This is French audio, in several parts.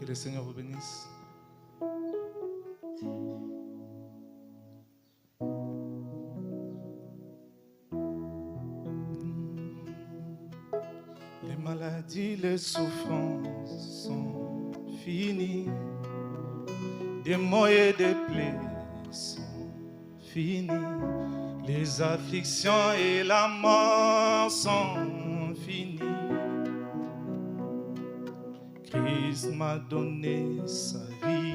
Que le Seigneur vous bénisse. Les maladies, les souffrances sont finies. Des maux et des plaies sont finis. Les afflictions et la mort sont finies. Christ m'a donné sa vie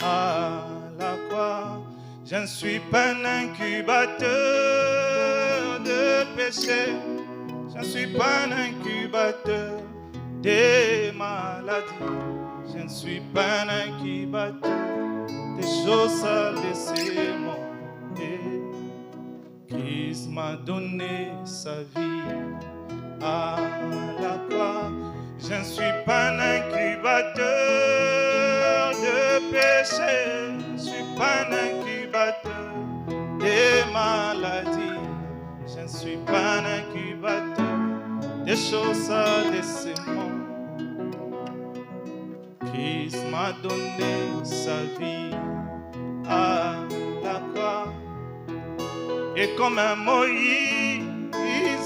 à la croix. Je ne suis pas un incubateur de péché. Je ne suis pas un incubateur des maladies. Je ne suis pas un incubateur des choses à laisser monter. Christ m'a donné sa vie à la croix. Je ne suis pas un incubateur de péché. Je ne suis pas un incubateur des maladies. Je ne suis pas un incubateur des choses à laisser monter. Christ m'a donné sa vie à la croix. Et comme un Moïse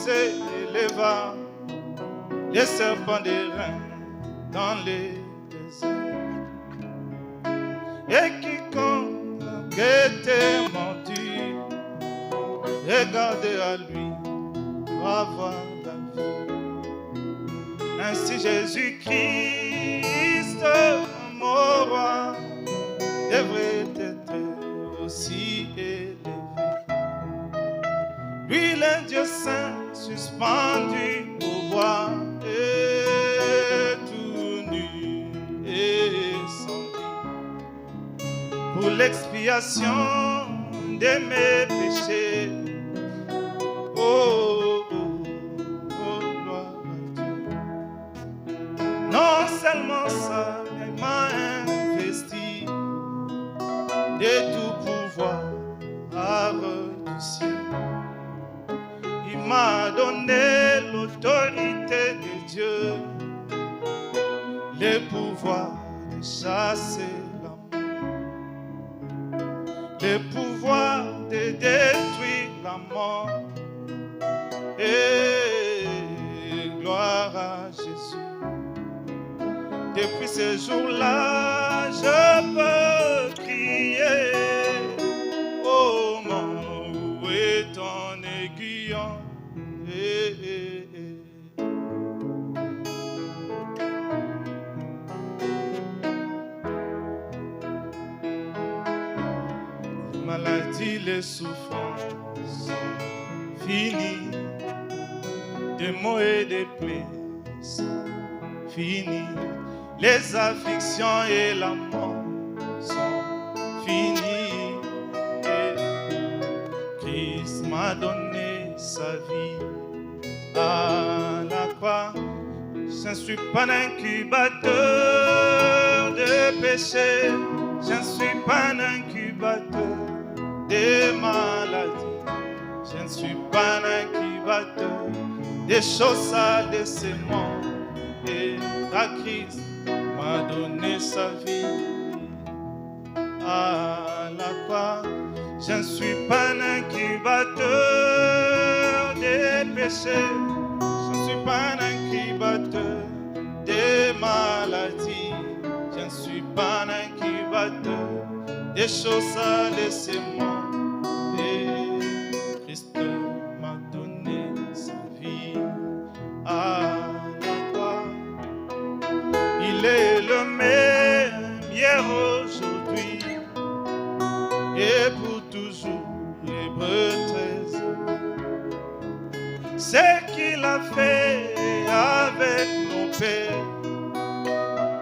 éleva les serpents d'airain dans les déserts. Et quiconque était mordu, regardez à lui, va voir la vie. Ainsi Jésus-Christ, mon roi, devrait être aussi élevé. Lui, le Dieu saint, suspendu au bois, et tout nu et sans vie, pour l'expiation de mes péchés. Oh, oh, oh, gloire à Dieu. Non seulement ça, il m'a investi de tout pouvoir du ciel. Il m'a donné l'autorité de Dieu, le pouvoir de chasser la mort, le pouvoir de détruire la mort. Et gloire à Jésus. Depuis ce jour-là, je peux crier: oh mon, où est ton aiguillon? Les maladies, les souffrances sont finies. Des maux et des plaies sont finies. Les afflictions et la mort sont finies. Et Christ m'a donné sa vie à la croix. Je ne suis pas un incubateur de péché. Je ne suis pas un incubateur des maladies. Je ne suis pas un incubateur des choses à laisser monter. À Christ m'a donné sa vie à la croix. Je ne suis pas un incubateur des péchés. Je ne suis pas un incubateur des maladies. Je ne suis pas un incubateur des choses à laisser monter. Christ m'a donné sa vie à la croix. Il est le même hier, aujourd'hui et pour toujours, Hébreux 13. Ce qu'il a fait avec nos pères,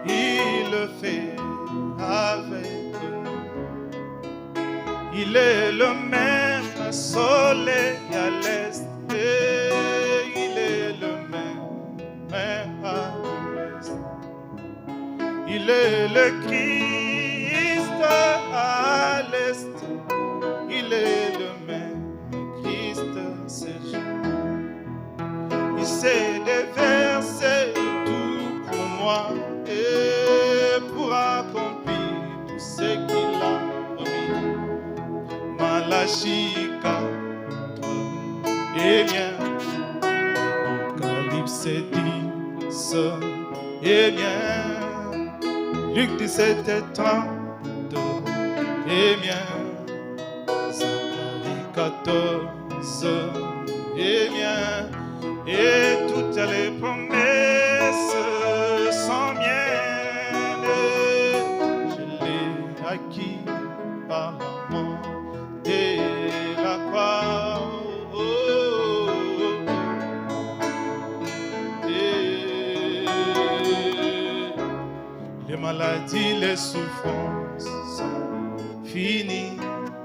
il le fait avec nous. Il est le même soleil à l'est et il est le même à l'ouest. Il est le Christ à l'est, il est le même Christ ce jour. Il s'est déversé croix et pour accomplir tout ce qu'il a promis. Malachie 4 et bien, Apocalypse 10 et bien, Luc 17 et 32 et bien, Zacharie 14 et bien, et toutes les promesses sont miennes. Je l'ai acquis par la mort et la croix. Oh, oh, oh. Et les maladies, les souffrances sont finies.